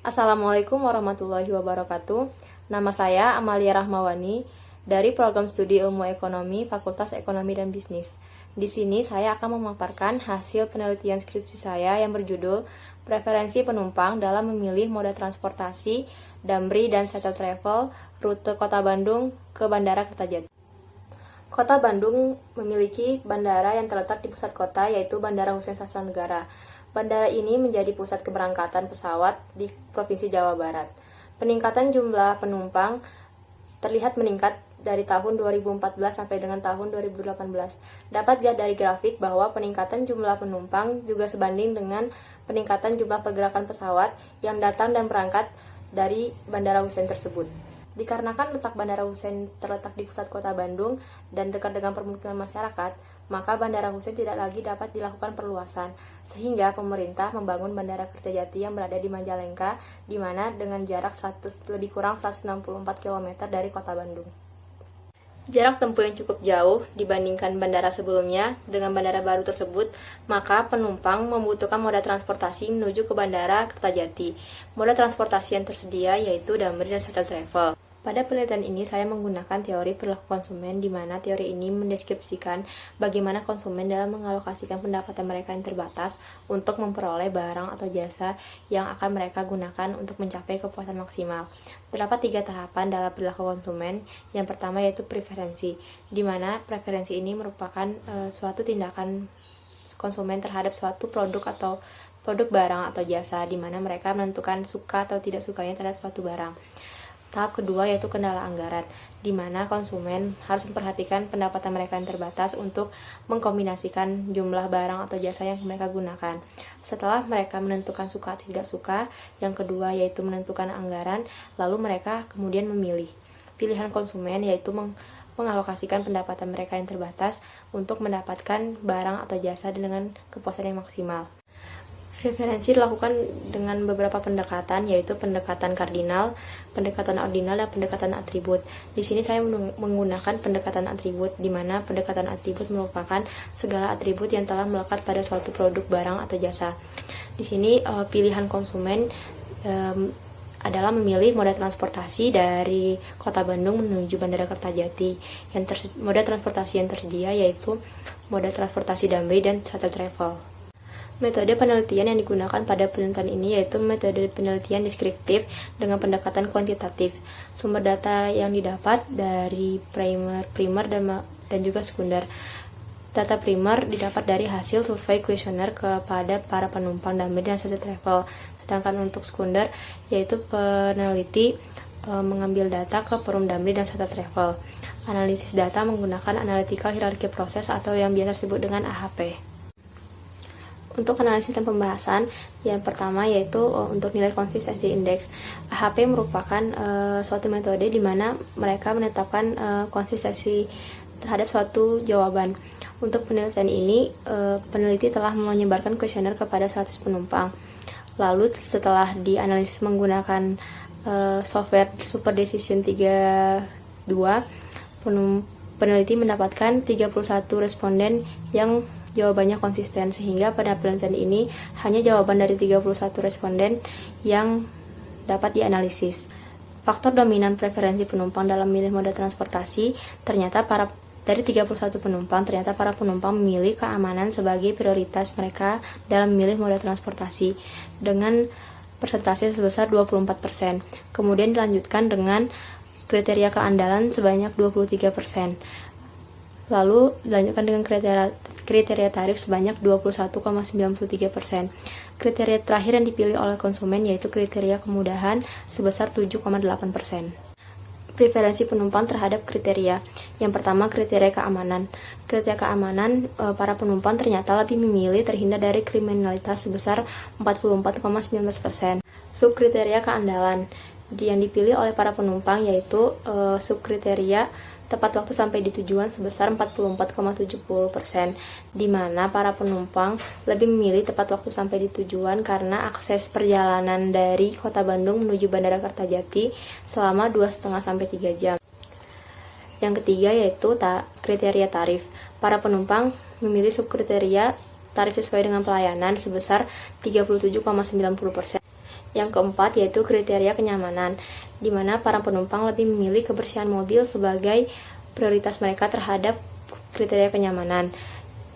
Assalamualaikum warahmatullahi wabarakatuh. Nama saya Amalia Rahmawani dari Program Studi Ilmu Ekonomi Fakultas Ekonomi dan Bisnis. Di sini saya akan memaparkan hasil penelitian skripsi saya yang berjudul Preferensi Penumpang dalam Memilih Moda Transportasi, Damri dan Shuttle Travel Rute Kota Bandung ke Bandara Kertajati. Kota Bandung memiliki bandara yang terletak di pusat kota, yaitu Bandara Husein Sastranegara. Bandara ini menjadi pusat keberangkatan pesawat di Provinsi Jawa Barat. Peningkatan jumlah penumpang terlihat meningkat dari tahun 2014 sampai dengan tahun 2018. Dapat dilihat dari grafik bahwa peningkatan jumlah penumpang juga sebanding dengan peningkatan jumlah pergerakan pesawat yang datang dan berangkat dari Bandara Husein tersebut. Dikarenakan letak Bandara Husein terletak di pusat kota Bandung dan dekat dengan permukiman masyarakat, maka Bandara Husein tidak lagi dapat dilakukan perluasan, sehingga pemerintah membangun Bandara Kertajati yang berada di Majalengka, di mana dengan jarak lebih kurang 164 km dari kota Bandung. Jarak tempuh yang cukup jauh dibandingkan bandara sebelumnya dengan bandara baru tersebut, maka penumpang membutuhkan moda transportasi menuju ke Bandara Kertajati. Moda transportasi yang tersedia yaitu Damri dan Shuttle Travel. Pada penelitian ini saya menggunakan teori perilaku konsumen, di mana teori ini mendeskripsikan bagaimana konsumen dalam mengalokasikan pendapatan mereka yang terbatas untuk memperoleh barang atau jasa yang akan mereka gunakan untuk mencapai kepuasan maksimal. Terdapat 3 tahapan dalam perilaku konsumen. Yang pertama yaitu preferensi, di mana preferensi ini merupakan suatu tindakan konsumen terhadap suatu produk atau produk barang atau jasa, di mana mereka menentukan suka atau tidak sukanya terhadap suatu barang. Tahap kedua yaitu kendala anggaran, di mana konsumen harus memperhatikan pendapatan mereka yang terbatas untuk mengkombinasikan jumlah barang atau jasa yang mereka gunakan. Setelah mereka menentukan suka atau tidak suka, yang kedua yaitu menentukan anggaran, lalu mereka kemudian memilih. Pilihan konsumen yaitu mengalokasikan pendapatan mereka yang terbatas untuk mendapatkan barang atau jasa dengan kepuasan yang maksimal. Preferensi dilakukan dengan beberapa pendekatan, yaitu pendekatan kardinal, pendekatan ordinal, dan pendekatan atribut. Di sini saya menggunakan pendekatan atribut, di mana pendekatan atribut merupakan segala atribut yang telah melekat pada suatu produk, barang, atau jasa. Di sini pilihan konsumen adalah memilih moda transportasi dari Kota Bandung menuju Bandara Kertajati. Moda transportasi yang tersedia yaitu moda transportasi Damri dan Shuttle Travel. Metode penelitian yang digunakan pada penelitian ini yaitu metode penelitian deskriptif dengan pendekatan kuantitatif. Sumber data yang didapat dari primer dan juga sekunder. Data primer didapat dari hasil survei kuesioner kepada para penumpang Damri dan Shuttle Travel. Sedangkan untuk sekunder yaitu peneliti mengambil data ke Perum Damri dan Shuttle Travel. Analisis data menggunakan analytical hierarchy process atau yang biasa disebut dengan AHP. Untuk analisis dan pembahasan, yang pertama yaitu untuk nilai konsistensi indeks. AHP merupakan suatu metode di mana mereka menetapkan konsistensi terhadap suatu jawaban. Untuk penelitian ini, peneliti telah menyebarkan kuesioner kepada 100 penumpang. Lalu setelah dianalisis menggunakan software Super Decision 32, peneliti mendapatkan 31 responden yang jawabannya konsisten, sehingga pada penelitian ini hanya jawaban dari 31 responden yang dapat dianalisis. Faktor dominan preferensi penumpang dalam memilih moda transportasi, dari 31 penumpang, ternyata para penumpang memilih keamanan sebagai prioritas mereka dalam memilih moda transportasi dengan persentase sebesar 24%. Kemudian dilanjutkan dengan kriteria keandalan sebanyak 23%. Lalu dilanjutkan dengan kriteria tarif sebanyak 21,93%. Kriteria terakhir yang dipilih oleh konsumen yaitu kriteria kemudahan sebesar 7,8%. Preferensi penumpang terhadap kriteria. Yang pertama, kriteria keamanan. Kriteria keamanan, para penumpang ternyata lebih memilih terhindar dari kriminalitas sebesar 44,19%. Subkriteria keandalan yang dipilih oleh para penumpang yaitu subkriteria tepat waktu sampai di tujuan sebesar 44,70%, di mana para penumpang lebih memilih tepat waktu sampai di tujuan karena akses perjalanan dari Kota Bandung menuju Bandara Kertajati selama 2,5 sampai 3 jam. Yang ketiga yaitu kriteria tarif. Para penumpang memilih subkriteria tarif sesuai dengan pelayanan sebesar 37,90%. Yang keempat yaitu kriteria kenyamanan, di mana para penumpang lebih memilih kebersihan mobil sebagai prioritas mereka terhadap kriteria kenyamanan,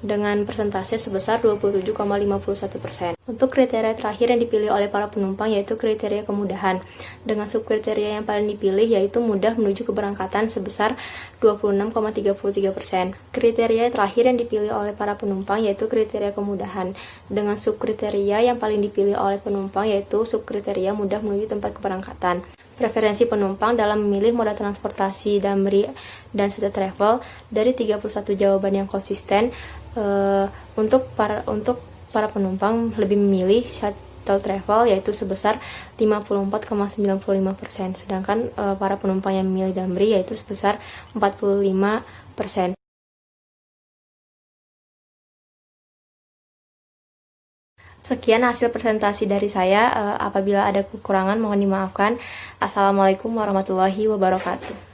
dengan persentase sebesar 27,51%. Untuk kriteria terakhir yang dipilih oleh para penumpang yaitu kriteria kemudahan, dengan subkriteria yang paling dipilih yaitu mudah menuju keberangkatan sebesar 26,33%. Kriteria terakhir yang dipilih oleh para penumpang yaitu kriteria kemudahan, dengan subkriteria yang paling dipilih oleh penumpang yaitu subkriteria mudah menuju tempat keberangkatan. Preferensi penumpang dalam memilih moda transportasi Damri dan Shuttle Travel dari 31 jawaban yang konsisten, untuk para penumpang lebih memilih Shuttle Travel yaitu sebesar 54,95%, sedangkan para penumpang yang memilih Damri yaitu sebesar 45%. Sekian hasil presentasi dari saya. Apabila ada kekurangan mohon dimaafkan. Assalamualaikum warahmatullahi wabarakatuh.